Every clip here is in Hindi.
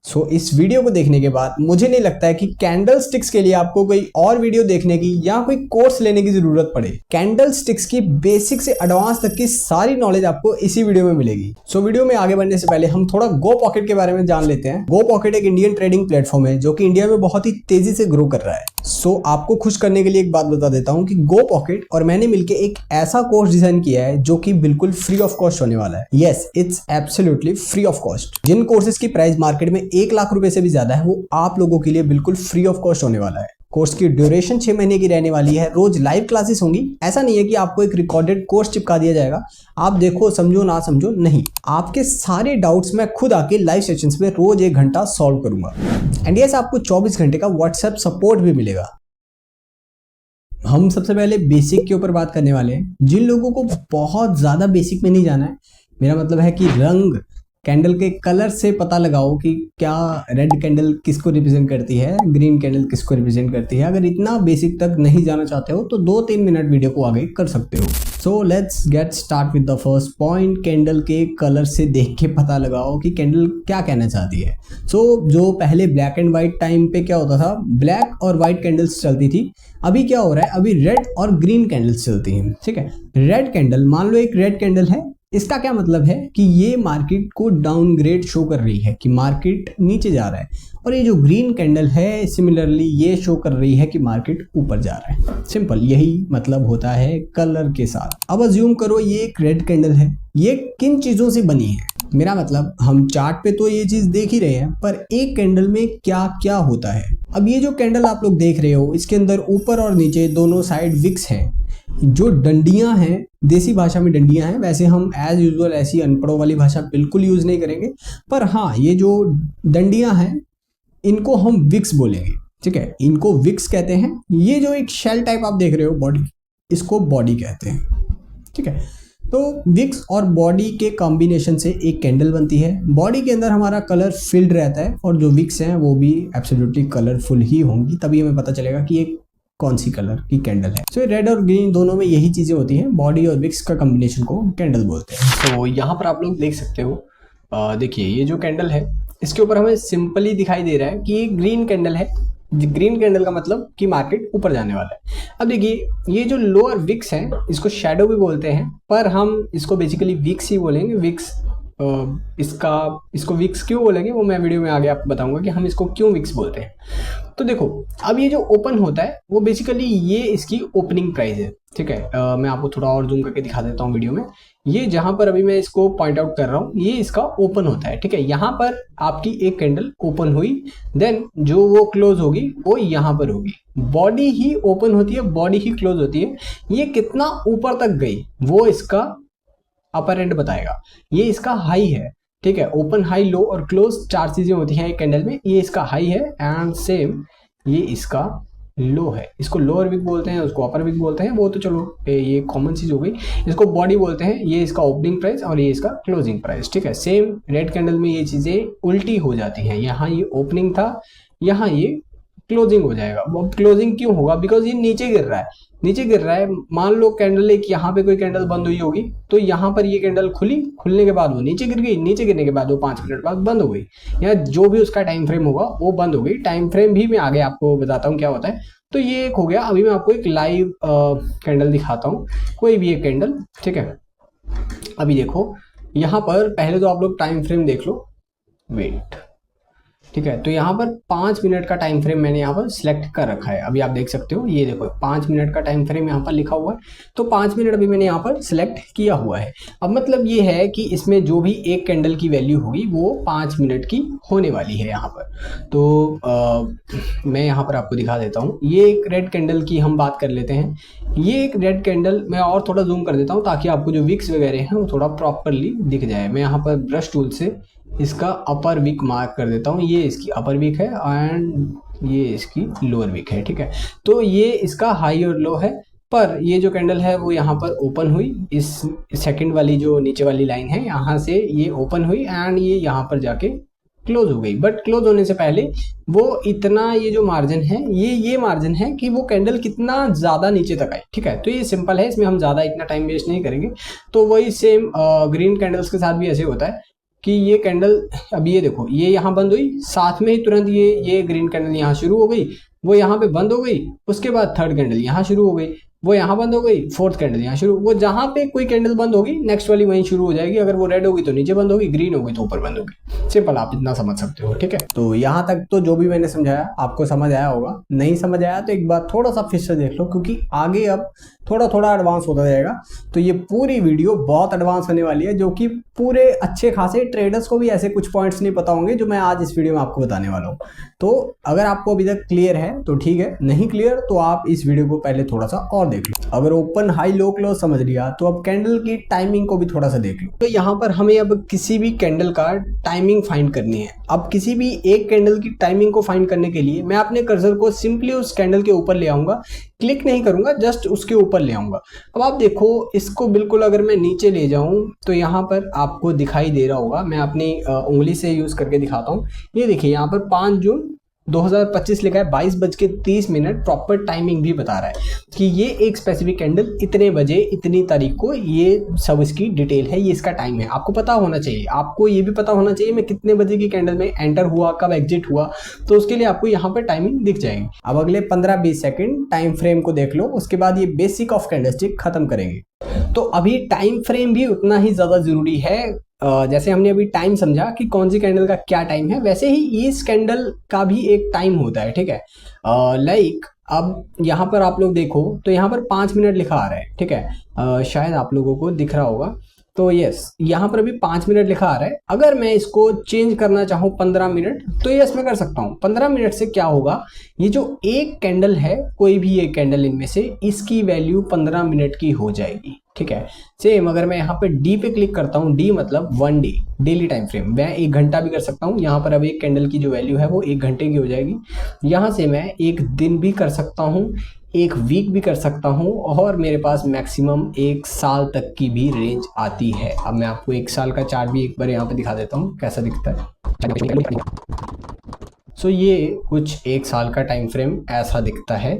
इस वीडियो को देखने के बाद मुझे नहीं लगता है कि कैंडल स्टिक्स के लिए आपको कोई और वीडियो देखने की या कोई कोर्स लेने की जरूरत पड़े। कैंडल स्टिक्स की बेसिक से एडवांस तक की सारी नॉलेज आपको इसी वीडियो में मिलेगी। वीडियो में आगे बढ़ने से पहले हम थोड़ा गो पॉकेट के बारे में जान लेते हैं। गो पॉकेट एक इंडियन ट्रेडिंग प्लेटफॉर्म है जो कि इंडिया में बहुत ही तेजी से ग्रो कर रहा है। आपको खुश करने के लिए एक बात बता देता हूं कि गो पॉकेट और मैंने मिलकर एक ऐसा कोर्स डिजाइन किया है जो कि बिल्कुल फ्री ऑफ कॉस्ट होने वाला है। Yes, it's absolutely free of cost. जिन कोर्सेज की प्राइस मार्केट में 1 लाख रुपए से भी ज्यादा है वो आप लोगों के लिए बिल्कुल फ्री ऑफ कॉस्ट होने वाला है। कोर्स की ड्यूरेशन 6 महीने की रहने वाली है। रोज लाइव क्लासेस होंगी। ऐसा नहीं है कि आपको एक रिकॉर्डेड कोर्स चिपका दिया जाएगा, आप देखो समझो ना समझो, नहीं, आपके सारे डाउट्स मैं खुद आके लाइव सेशंस में रोज 1 घंटा सॉल्व करूंगा। एंड यस, आपको 24 घंटे का व्हाट्सएप सपोर्ट भी मिलेगा। हम सबसे पहले बेसिक के ऊपर बात करने वाले हैं। जिन लोगों को बहुत ज्यादा बेसिक में नहीं जाना है, मेरा मतलब है कि रंग, कैंडल के कलर से पता लगाओ कि क्या रेड कैंडल किसको रिप्रेजेंट करती है, ग्रीन कैंडल किसको रिप्रेजेंट करती है। अगर इतना बेसिक तक नहीं जाना चाहते हो तो 2-3 मिनट वीडियो को आगे कर सकते हो। So let's get start with the first point. Candle के कलर से देख के पता लगाओ कि कैंडल क्या कहना चाहती है। जो पहले ब्लैक एंड व्हाइट टाइम पे क्या होता था, ब्लैक और व्हाइट कैंडल्स चलती थी। अभी क्या हो रहा है, अभी रेड और ग्रीन कैंडल्स चलती हैं। ठीक है, रेड कैंडल, मान लो एक रेड कैंडल है, इसका क्या मतलब है कि ये मार्केट को डाउनग्रेड शो कर रही है कि मार्केट नीचे जा रहा है। और ये जो ग्रीन कैंडल है, सिमिलरली ये शो कर रही है कि मार्केट ऊपर जा रहा है। सिंपल, यही मतलब होता है कलर के साथ। अब अज्यूम करो ये एक रेड कैंडल है, ये किन चीजों से बनी है। मेरा मतलब हम चार्ट पे तो ये चीज देख ही रहे हैं, पर एक कैंडल में क्या क्या होता है। अब ये जो कैंडल आप लोग देख रहे हो, इसके अंदर ऊपर और नीचे दोनों साइड विक्स हैं। जो डंडियां हैं, देसी भाषा में डंडियां हैं, वैसे हम एज यूजुअल ऐसी अनपढ़ों वाली भाषा बिल्कुल यूज नहीं करेंगे, पर हाँ, ये जो डंडियां हैं इनको हम विक्स बोलेंगे। ठीक है, इनको विक्स कहते हैं। ये जो एक शेल टाइप आप देख रहे हो बॉडी, इसको बॉडी कहते हैं। ठीक है, तो विक्स और बॉडी के कॉम्बिनेशन से एक कैंडल बनती है। बॉडी के अंदर हमारा कलर फिल्ड रहता है और जो विक्स हैं वो भी एब्सोल्युटली कलरफुल ही होंगी, तभी हमें पता चलेगा कि एक कौन सी कलर की कैंडल है। रेड और ग्रीन दोनों में यही चीजें होती हैं, बॉडी और विक्स का कॉम्बिनेशन को कैंडल बोलते हैं। तो यहाँ पर आप लोग देख सकते हो, देखिए ये जो कैंडल है इसके ऊपर हमें सिंपली दिखाई दे रहा है कि ये ग्रीन कैंडल है। ग्रीन कैंडल का मतलब कि मार्केट ऊपर जाने वाला है। अब देखिए ये जो लोअर विक्स है, इसको शैडो भी बोलते हैं, पर हम इसको बेसिकली विक्स ही बोलेंगे। विक्स, इसको विक्स क्यों बोलेंगे वो मैं वीडियो में आगे आपको बताऊंगा कि हम इसको क्यों विक्स बोलते हैं। तो देखो, अब ये जो ओपन होता है वो बेसिकली ये इसकी ओपनिंग प्राइस है। ठीक है, मैं आपको थोड़ा और जूम करके दिखा देता हूँ वीडियो में। ये जहां पर अभी मैं इसको पॉइंट आउट कर रहा हूँ, ये इसका ओपन होता है। ठीक है, यहाँ पर आपकी एक कैंडल ओपन हुई, देन जो वो क्लोज होगी वो यहाँ पर होगी। बॉडी ही ओपन होती है, बॉडी ही क्लोज होती है। ये कितना ऊपर तक गई वो इसका अपर एंड बताएगा। ये इसका हाई है। ठीक है, ओपन, हाई, लो और क्लोज 4 चीजें होती हैं एक कैंडल में। ये इसका हाई है एंड सेम ये इसका लो है। इसको लोअर विक बोलते हैं, उसको अपर विक बोलते हैं, वो तो चलो ये कॉमन चीज हो गई। इसको बॉडी बोलते हैं। ये इसका ओपनिंग प्राइस और ये इसका क्लोजिंग प्राइस। ठीक है, सेम रेड कैंडल में ये चीजें उल्टी हो जाती हैं। यहाँ ये ओपनिंग था, यहाँ ये क्लोजिंग हो जाएगा। अब क्लोजिंग क्यों होगा, बिकॉज ये नीचे गिर रहा है। नीचे गिर रहा है, मान लो कैंडल एक यहाँ पे कोई कैंडल बंद हुई होगी, तो यहाँ पर ये कैंडल खुली, खुलने के बाद वो नीचे गिर गई, नीचे गिरने के बाद वो 5 मिनट बाद बंद हो गई, या जो भी उसका टाइम फ्रेम होगा वो बंद हो गई। टाइम फ्रेम भी मैं आगे आपको बताता हूँ क्या होता है। तो ये एक हो गया। अभी मैं आपको एक लाइव कैंडल दिखाता हूँ, कोई भी एक कैंडल। ठीक है, अभी देखो यहाँ पर पहले तो आप लोग टाइम फ्रेम देख लो। वेट, ठीक है, तो यहाँ पर 5 मिनट का टाइम फ्रेम मैंने यहाँ पर सिलेक्ट कर रखा है। अभी आप देख सकते हो, ये देखो 5 मिनट का टाइम फ्रेम यहाँ पर लिखा हुआ है। तो 5 मिनट अभी मैंने यहाँ पर सिलेक्ट किया हुआ है। अब मतलब ये है कि इसमें जो भी एक कैंडल की वैल्यू होगी वो 5 मिनट की होने वाली है यहाँ पर। तो मैं यहाँ पर आपको दिखा देता हूँ। ये एक रेड कैंडल की हम बात कर लेते हैं। ये एक रेड कैंडल, मैं और थोड़ा जूम कर देता हूँ ताकि आपको जो विक्स वगैरह हैं वो थोड़ा प्रॉपरली दिख जाए। मैं यहाँ पर ब्रश टूल से इसका अपर विक मार्क कर देता हूँ। ये इसकी अपर विक है एंड ये इसकी लोअर विक है। ठीक है, तो ये इसका हाई और लो है। पर ये जो कैंडल है वो यहाँ पर ओपन हुई, इस सेकंड वाली जो नीचे वाली लाइन है यहाँ से ये ओपन हुई एंड ये यहाँ पर जाके क्लोज हो गई। बट क्लोज होने से पहले वो इतना, ये जो मार्जिन है ये मार्जिन है कि वो कैंडल कितना ज्यादा नीचे तक आई। ठीक है, तो ये सिंपल है, इसमें हम ज्यादा इतना टाइम वेस्ट नहीं करेंगे। तो वही सेम ग्रीन कैंडल्स के साथ भी ऐसे होता है कि ये कैंडल, अब ये देखो ये यहाँ बंद हुई, साथ में ही तुरंत ये ग्रीन कैंडल यहाँ शुरू हो गई, वो यहाँ पे बंद हो गई, उसके बाद थर्ड कैंडल यहाँ शुरू हो गई, वो यहाँ बंद हो गई, फोर्थ कैंडल यहाँ शुरू, वो जहाँ पे कोई कैंडल बंद होगी नेक्स्ट वाली वहीं शुरू हो जाएगी। अगर वो रेड होगी तो नीचे बंद होगी, ग्रीन होगी तो ऊपर बंद होगी। सिंपल, आप इतना समझ सकते हो। ठीक है, तो यहाँ तक तो जो भी मैंने समझाया आपको समझ आया होगा। नहीं समझ आया तो एक बार थोड़ा सा फिर से देख लो, क्योंकि आगे अब थोड़ा थोड़ा एडवांस होता जाएगा। तो ये पूरी वीडियो बहुत एडवांस होने वाली है, जो कि पूरे अच्छे खासे ट्रेडर्स को भी ऐसे कुछ पॉइंट्स नहीं पता होंगे जो मैं आज इस वीडियो में आपको बताने वाला हूँ। तो अगर आपको अभी तक क्लियर है तो ठीक है, नहीं क्लियर तो आप इस वीडियो को पहले थोड़ा सा और देख लो। अगर ओपन हाई लो क्लोज समझ लिया तो अब कैंडल की टाइमिंग को भी थोड़ा सा देख लो। तो यहाँ पर हमें अब किसी भी कैंडल का टाइमिंग फाइंड करनी है। अब किसी भी एक कैंडल की टाइमिंग को फाइंड करने के लिए मैं अपने कर्सर को सिंपली उस कैंडल के ऊपर ले आऊंगा, क्लिक नहीं करूंगा, जस्ट उसके ऊपर ले आऊंगा। अब आप देखो इसको बिल्कुल अगर मैं नीचे ले जाऊं तो यहाँ पर आपको दिखाई दे रहा होगा, मैं अपनी उंगली से यूज करके दिखाता हूँ। ये देखिए यहाँ पर 5 जून 2025 लिखा है, 22:30 प्रॉपर टाइमिंग भी बता रहा है कि ये एक स्पेसिफिक कैंडल इतने बजे इतनी तारीख को, ये सब इसकी डिटेल है, ये इसका टाइम है। आपको पता होना चाहिए, आपको ये भी पता होना चाहिए मैं कितने बजे की कैंडल में एंटर हुआ, कब एग्जिट हुआ, तो उसके लिए आपको यहाँ पर टाइमिंग दिख जाएगी। अब अगले 15-20 सेकंड टाइम फ्रेम को देख लो, उसके बाद ये बेसिक ऑफ कैंडलस्टिक खत्म करेंगे। तो अभी टाइम फ्रेम भी उतना ही ज्यादा जरूरी है। जैसे हमने अभी टाइम समझा कि कौन सी कैंडल का क्या टाइम है, वैसे ही इस कैंडल का भी एक टाइम होता है। ठीक है, लाइक अब यहाँ पर आप लोग देखो तो यहाँ पर 5 मिनट लिखा आ रहा है। ठीक है, शायद आप लोगों को दिख रहा होगा। तो यस, यहाँ पर अभी 5 मिनट लिखा आ रहा है। अगर मैं इसको चेंज करना चाहूँ 15 मिनट तो यस मैं कर सकता हूँ। 15 मिनट से क्या होगा, ये जो एक कैंडल है, कोई भी एक कैंडल इनमें से, इसकी वैल्यू 15 मिनट की हो जाएगी। ठीक है, सेम अगर मैं यहाँ पे डी पे क्लिक करता हूँ, डी मतलब 1 डे, डेली टाइम फ्रेम, मैं 1 घंटा भी कर सकता हूँ। यहाँ पर अब एक कैंडल की जो वैल्यू है वो 1 घंटे की हो जाएगी। यहाँ से मैं 1 दिन भी कर सकता हूँ, 1 वीक भी कर सकता हूँ, और मेरे पास मैक्सिमम 1 साल तक की भी रेंज आती है। अब मैं आपको 1 साल का चार्ट भी एक बार यहाँ पे दिखा देता हूँ कैसा दिखता है। सो ये कुछ 1 साल का टाइम फ्रेम ऐसा दिखता है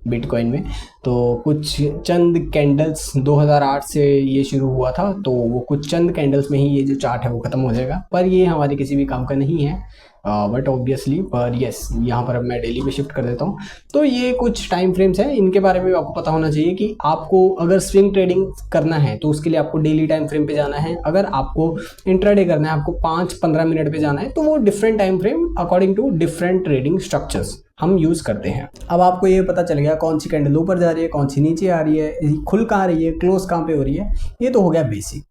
बिटकॉइन में। तो कुछ चंद कैंडल्स 2008 से ये शुरू हुआ था, तो वो कुछ चंद कैंडल्स में ही ये जो चार्ट है वो खत्म हो जाएगा, पर ये हमारे किसी भी काम का नहीं है बट ऑब्वियसली। पर यस, यहाँ पर अब मैं डेली पे शिफ्ट कर देता हूँ। तो ये कुछ टाइम फ्रेम्स हैं, इनके बारे में भी आपको पता होना चाहिए कि आपको अगर स्विंग ट्रेडिंग करना है तो उसके लिए आपको डेली टाइम फ्रेम पे जाना है। अगर आपको इंट्राडे करना है, आपको 5-15 मिनट पे जाना है, तो वो different time frame according to different trading structures हम यूज करते हैं। अब आपको ये पता चल गया कौन सी कैंडल ऊपर जा रही है, कौन सी नीचे आ रही है, खुल कहाँ रही है, क्लोज कहाँ पे हो रही है, ये तो हो गया बेसिक।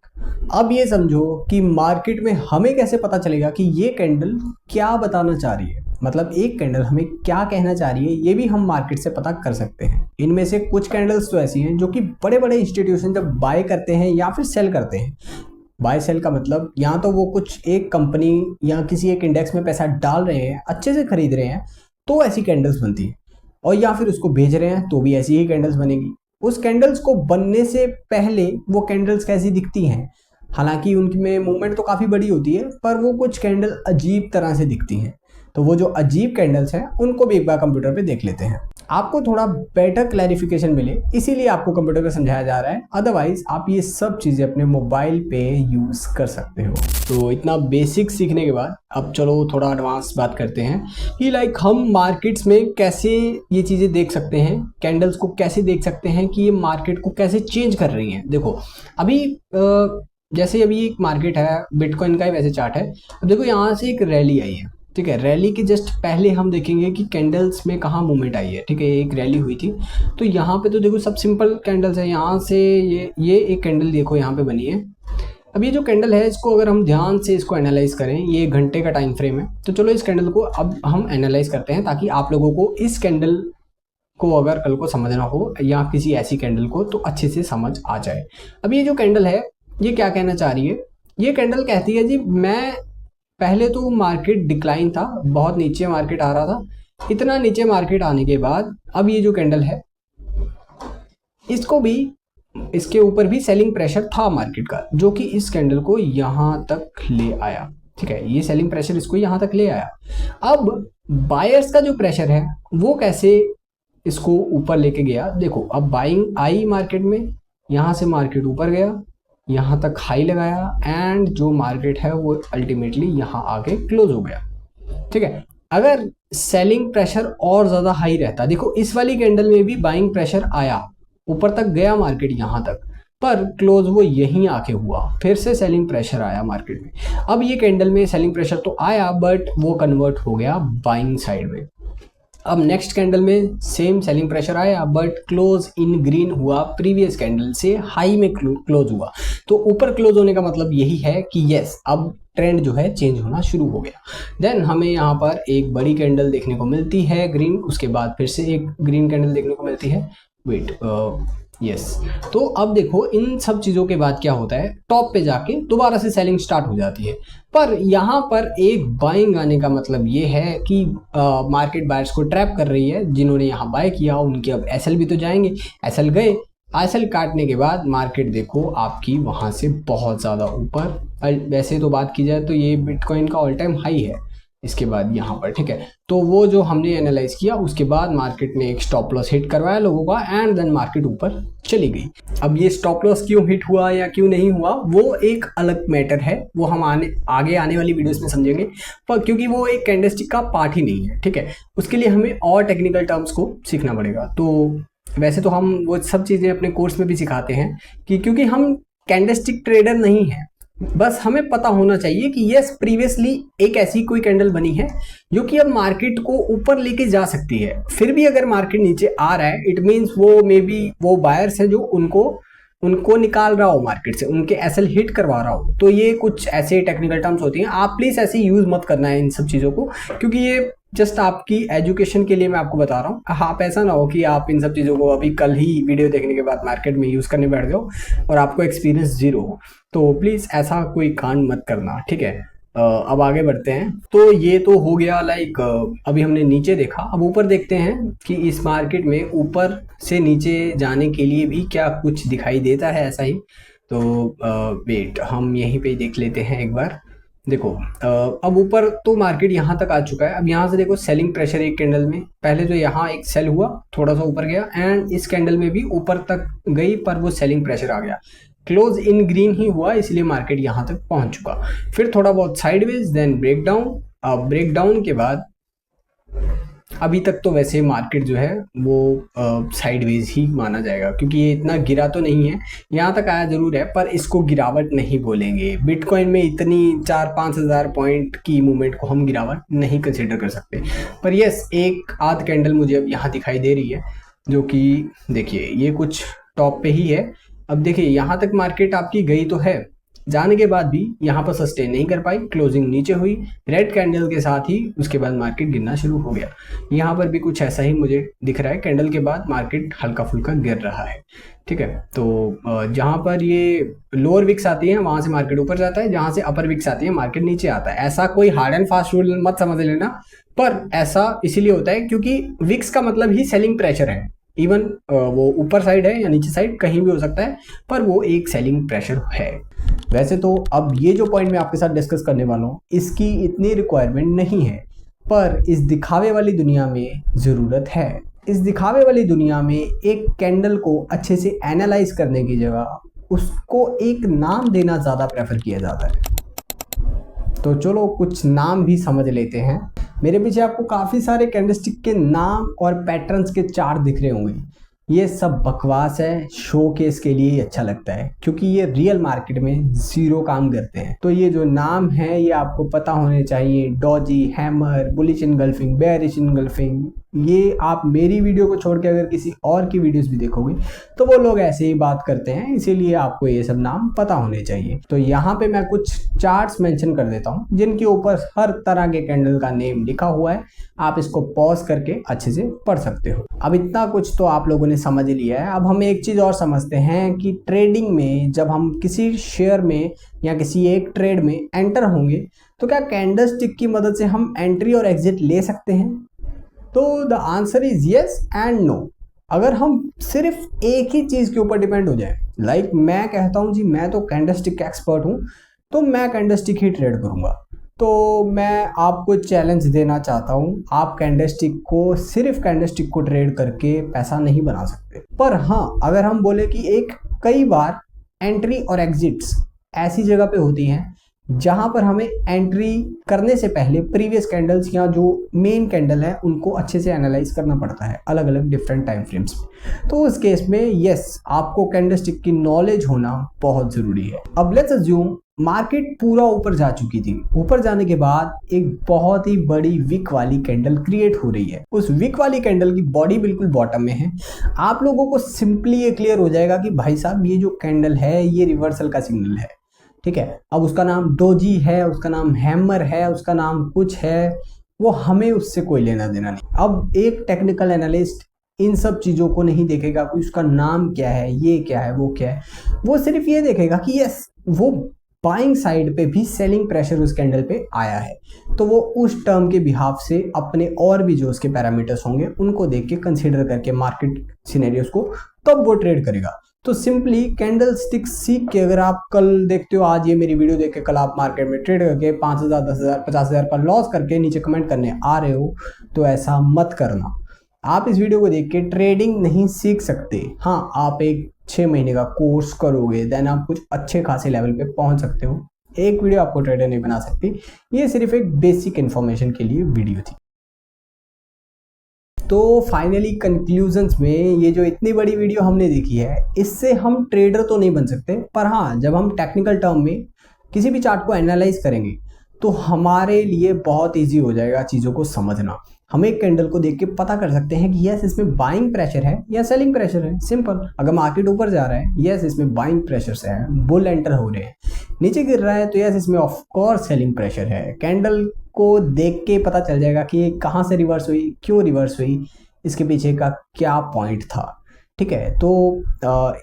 अब ये समझो कि मार्केट में हमें कैसे पता चलेगा कि ये कैंडल क्या बताना चाह रही है, मतलब एक कैंडल हमें क्या कहना चाह रही है, ये भी हम मार्केट से पता कर सकते हैं। इनमें से कुछ कैंडल्स तो ऐसी हैं जो कि बड़े बड़े इंस्टीट्यूशन जब बाय करते हैं या फिर सेल करते हैं, बाय सेल का मतलब या तो वो कुछ एक कंपनी या किसी एक इंडेक्स में पैसा डाल रहे हैं, अच्छे से खरीद रहे हैं, तो ऐसी कैंडल्स बनती है, और या फिर उसको भेज रहे हैं तो भी ऐसी ही कैंडल्स बनेगी। उस कैंडल्स को बनने से पहले वो कैंडल्स कैसी दिखती हैं, हालांकि उनमें मूवमेंट तो काफ़ी बड़ी होती है, पर वो कुछ कैंडल अजीब तरह से दिखती हैं। तो वो जो अजीब कैंडल्स हैं उनको भी एक बार कंप्यूटर पे देख लेते हैं, आपको थोड़ा बेटर क्लैरिफिकेशन मिले, इसीलिए आपको कंप्यूटर पे समझाया जा रहा है। अदरवाइज आप ये सब चीज़ें अपने मोबाइल पे यूज़ कर सकते हो। तो इतना बेसिक सीखने के बाद अब चलो थोड़ा एडवांस बात करते हैं कि लाइक हम मार्केट्स में कैसे ये चीज़ें देख सकते हैं, कैंडल्स को कैसे देख सकते हैं कि ये मार्केट को कैसे चेंज कर रही हैं। देखो अभी जैसे अभी एक मार्केट है, बिटकॉइन का ही वैसे चार्ट है। अब देखो यहाँ से एक रैली आई है, ठीक है, रैली के जस्ट पहले हम देखेंगे कि कैंडल्स में कहाँ मूवमेंट आई है। ठीक है, एक रैली हुई थी, तो यहाँ पे तो देखो सब सिंपल कैंडल्स है। यहाँ से ये एक कैंडल देखो यहाँ पे बनी है। अब ये जो कैंडल है इसको अगर हम ध्यान से इसको एनालाइज करें, ये 1 घंटे का टाइम फ्रेम है, तो चलो इस कैंडल को अब हम एनालाइज करते हैं ताकि आप लोगों को इस कैंडल को अगर कल को समझना हो या किसी ऐसी कैंडल को तो अच्छे से समझ आ जाए। अब ये जो कैंडल है ये क्या कहना चाह रही है, ये कैंडल कहती है जी मैं पहले तो मार्केट डिक्लाइन था, बहुत नीचे मार्केट आ रहा था, इतना नीचे मार्केट आने के बाद अब ये जो कैंडल है इसको भी, इसके ऊपर भी सेलिंग प्रेशर था मार्केट का, जो कि इस कैंडल को यहाँ तक ले आया। ठीक है, ये सेलिंग प्रेशर इसको यहाँ तक ले आया। अब बायर्स का जो प्रेशर है वो कैसे इसको ऊपर लेके गया, देखो अब बाइंग आई मार्केट में, यहाँ से मार्केट ऊपर गया, यहाँ तक हाई लगाया एंड जो मार्केट है वो अल्टीमेटली यहाँ आके क्लोज हो गया। ठीक है, अगर सेलिंग प्रेशर और ज्यादा हाई रहता, देखो इस वाली कैंडल में भी बाइंग प्रेशर आया, ऊपर तक गया मार्केट यहाँ तक, पर क्लोज वो यहीं आके हुआ, फिर से सेलिंग प्रेशर आया मार्केट में। अब ये कैंडल में सेलिंग प्रेशर तो आया बट वो कन्वर्ट हो गया बाइंग साइड में। अब नेक्स्ट कैंडल में सेम सेलिंग प्रेशर आया बट क्लोज इन ग्रीन हुआ, प्रीवियस कैंडल से हाई में क्लोज हुआ। तो ऊपर क्लोज होने का मतलब यही है कि यस अब ट्रेंड जो है चेंज होना शुरू हो गया। देन हमें यहाँ पर एक बड़ी कैंडल देखने को मिलती है ग्रीन, उसके बाद फिर से एक ग्रीन कैंडल देखने को मिलती है। वेट यस तो अब देखो इन सब चीज़ों के बाद क्या होता है, टॉप पे जाके दोबारा से सेलिंग स्टार्ट हो जाती है। पर यहाँ पर एक बाइंग आने का मतलब ये है कि मार्केट बायर्स को ट्रैप कर रही है। जिन्होंने यहाँ बाय किया उनके अब एसएल भी तो जाएंगे, एसएल गए, एसएल काटने के बाद मार्केट देखो आपकी वहाँ से बहुत ज़्यादा ऊपर। वैसे तो बात की जाए तो ये बिटकॉइन का ऑल टाइम हाई है इसके बाद यहाँ पर। ठीक है, तो वो जो हमने एनालाइज किया उसके बाद मार्केट ने एक स्टॉप लॉस हिट करवाया लोगों का एंड देन मार्केट ऊपर चली गई। अब ये स्टॉप लॉस क्यों हिट हुआ या क्यों नहीं हुआ वो एक अलग मैटर है, वो हम आगे आने वाली वीडियोस में समझेंगे, पर क्योंकि वो एक कैंडलस्टिक का पार्ट ही नहीं है। ठीक है, उसके लिए हमें और टेक्निकल टर्म्स को सीखना पड़ेगा। तो वैसे तो हम वो सब चीज़ें अपने कोर्स में भी सिखाते हैं कि क्योंकि हम कैंडलस्टिक ट्रेडर नहीं है, बस हमें पता होना चाहिए कि यस प्रीवियसली एक ऐसी कोई कैंडल बनी है जो कि अब मार्केट को ऊपर लेके जा सकती है। फिर भी अगर मार्केट नीचे आ रहा है इट मीन्स वो मे बी वो बायर्स है जो उनको निकाल रहा हो मार्केट से, उनके एसएल हिट करवा रहा हो। तो ये कुछ ऐसे टेक्निकल टर्म्स होती हैं, आप प्लीज ऐसे यूज मत करना है इन सब चीज़ों को, क्योंकि ये जस्ट आपकी एजुकेशन के लिए मैं आपको बता रहा हूँ। आप ऐसा ना हो कि आप इन सब चीज़ों को अभी कल ही वीडियो देखने के बाद मार्केट में यूज़ करने बैठ जाओ और आपको एक्सपीरियंस जीरो हो। तो प्लीज़ ऐसा कोई कांड मत करना। ठीक है, अब आगे बढ़ते हैं। तो ये तो हो गया लाइक अभी हमने नीचे देखा, अब ऊपर देखते हैं कि इस मार्केट में ऊपर से नीचे जाने के लिए भी क्या कुछ दिखाई देता है ऐसा ही। तो वेट हम यहीं पे देख लेते हैं एक बार। देखो अब ऊपर तो मार्केट यहाँ तक आ चुका है। अब यहाँ से देखो सेलिंग प्रेशर एक कैंडल में, पहले तो यहाँ एक सेल हुआ थोड़ा सा ऊपर गया एंड इस कैंडल में भी ऊपर तक गई पर वो सेलिंग प्रेशर आ गया, क्लोज इन ग्रीन ही हुआ, इसलिए मार्केट यहाँ तक पहुंच चुका। फिर थोड़ा बहुत साइडवेज देन ब्रेकडाउन। अब ब्रेकडाउन के बाद अभी तक तो वैसे मार्केट जो है वो साइडवेज ही माना जाएगा, क्योंकि ये इतना गिरा तो नहीं है, यहाँ तक आया जरूर है पर इसको गिरावट नहीं बोलेंगे। बिटकॉइन में इतनी 4-5 हज़ार पॉइंट की मूवमेंट को हम गिरावट नहीं कंसिडर कर सकते। पर यस एक आध कैंडल मुझे अब यहाँ दिखाई दे रही है जो कि देखिए ये कुछ टॉप पे ही है। अब देखिए यहाँ तक मार्केट आपकी गई तो है, जाने के बाद भी यहाँ पर सस्टेन नहीं कर पाई, क्लोजिंग नीचे हुई रेड कैंडल के साथ ही, उसके बाद मार्केट गिरना शुरू हो गया। यहाँ पर भी कुछ ऐसा ही मुझे दिख रहा है, कैंडल के बाद मार्केट हल्का फुल्का गिर रहा है। ठीक है, तो जहाँ पर ये लोअर विक्स आती है वहाँ से मार्केट ऊपर जाता है, जहाँ से अपर विक्स आती है मार्केट नीचे आता है। ऐसा कोई हार्ड एंड फास्ट रूल मत समझ लेना, पर ऐसा इसीलिए होता है क्योंकि विक्स का मतलब ही सेलिंग प्रेशर है। इवन वो ऊपर साइड है या नीचे साइड कहीं भी हो सकता है, पर वो एक सेलिंग प्रेशर है। वैसे तो अब ये जो पॉइंट मैं आपके साथ डिस्कस करने वाला हूँ इसकी इतनी रिक्वायरमेंट नहीं है, पर इस दिखावे वाली दुनिया में ज़रूरत है। इस दिखावे वाली दुनिया में एक कैंडल को अच्छे से एनालाइज करने की जगह उसको एक नाम देना ज़्यादा प्रेफर किया जाता है। तो चलो कुछ नाम भी समझ लेते हैं। मेरे पीछे आपको काफ़ी सारे कैंडलस्टिक के नाम और पैटर्न्स के चार्ट दिख रहे होंगे। ये सब बकवास है, शो केस के लिए ही अच्छा लगता है, क्योंकि ये रियल मार्केट में जीरो काम करते हैं। तो ये जो नाम है ये आपको पता होने चाहिए, Doge, hammer, bullish engulfing, bearish engulfing. ये आप मेरी वीडियो को छोड़ के अगर किसी और की वीडियोस भी देखोगे तो वो लोग ऐसे ही बात करते हैं, इसीलिए आपको ये सब नाम पता होने चाहिए। तो यहाँ पे मैं कुछ चार्ट्स मेंशन कर देता हूँ जिनके ऊपर हर तरह के कैंडल का नेम लिखा हुआ है, आप इसको पॉज करके अच्छे से पढ़ सकते हो। अब इतना कुछ तो आप लोगों ने समझ लिया है, अब हम एक चीज़ और समझते हैं कि ट्रेडिंग में जब हम किसी शेयर में या किसी एक ट्रेड में एंटर होंगे तो क्या कैंडलस्टिक की मदद से हम एंट्री और एग्जिट ले सकते हैं? तो the answer is yes and no. अगर हम सिर्फ एक ही चीज़ के ऊपर डिपेंड हो जाए, लाइक मैं कहता हूँ जी मैं तो कैंडलस्टिक एक्सपर्ट हूँ तो मैं कैंडलस्टिक ही ट्रेड करूँगा, तो मैं आपको चैलेंज देना चाहता हूँ, आप कैंडलस्टिक को सिर्फ कैंडलस्टिक को ट्रेड करके पैसा नहीं बना सकते। पर हाँ, अगर हम बोले कि एक कई बार एंट्री और एग्जिट्स ऐसी जगह पे होती हैं जहां पर हमें एंट्री करने से पहले प्रीवियस कैंडल्स या जो मेन कैंडल है उनको अच्छे से एनालाइज करना पड़ता है अलग अलग डिफरेंट टाइम फ्रेम्स में। तो उस केस में यस, आपको कैंडलस्टिक की नॉलेज होना बहुत जरूरी है। अब लेट्स अज्यूम मार्केट पूरा ऊपर जा चुकी थी, ऊपर जाने के बाद एक बहुत ही बड़ी विक वाली कैंडल क्रिएट हो रही है। उस विक वाली कैंडल की बॉडी बिल्कुल बॉटम में है। आप लोगों को सिंपली ये क्लियर हो जाएगा कि भाई साहब ये जो कैंडल है ये रिवर्सल का सिग्नल है, ठीक है। अब उसका नाम डोजी है, उसका नाम हैमर है, उसका नाम कुछ है, वो हमें उससे कोई लेना देना नहीं। अब एक टेक्निकल एनालिस्ट इन सब चीजों को नहीं देखेगा कि उसका नाम क्या है, ये क्या है, वो क्या है। वो सिर्फ ये देखेगा कि यस, वो बाइंग साइड पे भी सेलिंग प्रेशर उस कैंडल पे आया है, तो वो उस टर्म के बिहाफ से अपने और भी जो उसके पैरामीटर्स होंगे उनको देख के कंसीडर करके मार्केट सिनेरियोस को तब वो ट्रेड करेगा। तो सिंपली कैंडल स्टिक सीख के अगर आप कल देखते हो, आज ये मेरी वीडियो देख के कल आप मार्केट में ट्रेड करके 5,000, 10,000, 50,000 का लॉस करके नीचे कमेंट करने आ रहे हो, तो ऐसा मत करना। आप इस वीडियो को देख के ट्रेडिंग नहीं सीख सकते। हाँ, आप एक 6 महीने का कोर्स करोगे देन आप कुछ अच्छे खासे लेवल पे पहुंच सकते हो। एक वीडियो आपको ट्रेडर नहीं बना सकती। ये सिर्फ एक बेसिक इन्फॉर्मेशन के लिए वीडियो थी। तो फाइनली कंक्लूजन्स में ये जो इतनी बड़ी वीडियो हमने देखी है, इससे हम ट्रेडर तो नहीं बन सकते, पर हाँ, जब हम टेक्निकल टर्म में किसी भी चार्ट को एनालाइज करेंगे तो हमारे लिए बहुत इजी हो जाएगा चीज़ों को समझना। हम एक कैंडल को देख के पता कर सकते हैं कि यस, इसमें बाइंग प्रेशर है या सेलिंग प्रेशर है। सिंपल। अगर मार्केट ऊपर जा रहा है, यस इसमें बाइंग प्रेशर से है, बुल एंटर हो रहे हैं। नीचे गिर रहा है तो यस इसमें ऑफ कोर्स सेलिंग प्रेशर है। कैंडल को देख के पता चल जाएगा कि ये कहाँ से रिवर्स हुई, क्यों रिवर्स हुई, इसके पीछे का क्या पॉइंट था, ठीक है। तो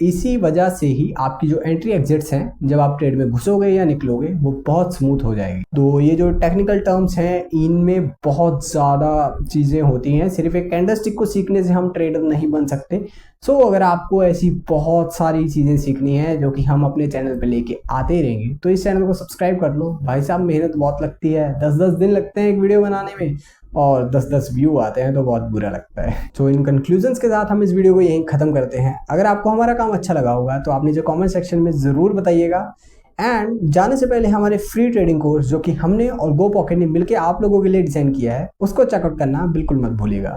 इसी वजह से ही आपकी जो एंट्री एग्जिट्स हैं, जब आप ट्रेड में घुसोगे या निकलोगे, वो बहुत स्मूथ हो जाएगी। तो ये जो टेक्निकल टर्म्स हैं, इनमें बहुत ज़्यादा चीज़ें होती हैं। सिर्फ एक कैंडलस्टिक को सीखने से हम ट्रेडर नहीं बन सकते। सो अगर आपको ऐसी बहुत सारी चीज़ें सीखनी है जो कि हम अपने चैनल पे लेके आते रहेंगे, तो इस चैनल को सब्सक्राइब कर लो। भाई साहब, मेहनत बहुत लगती है, 10-10 दिन लगते हैं एक वीडियो बनाने में, और 10-10 व्यू आते हैं तो बहुत बुरा लगता है। तो इन कंक्लूजन्स के साथ हम इस वीडियो को यहीं ख़त्म करते हैं। अगर आपको हमारा काम अच्छा लगा होगा तो आप नीचे कमेंट सेक्शन में ज़रूर बताइएगा। एंड जाने से पहले हमारे फ्री ट्रेडिंग कोर्स जो कि हमने और गो पॉकेट ने मिलकर आप लोगों के लिए डिज़ाइन किया है, उसको चेकआउट करना बिल्कुल मत भूलिएगा।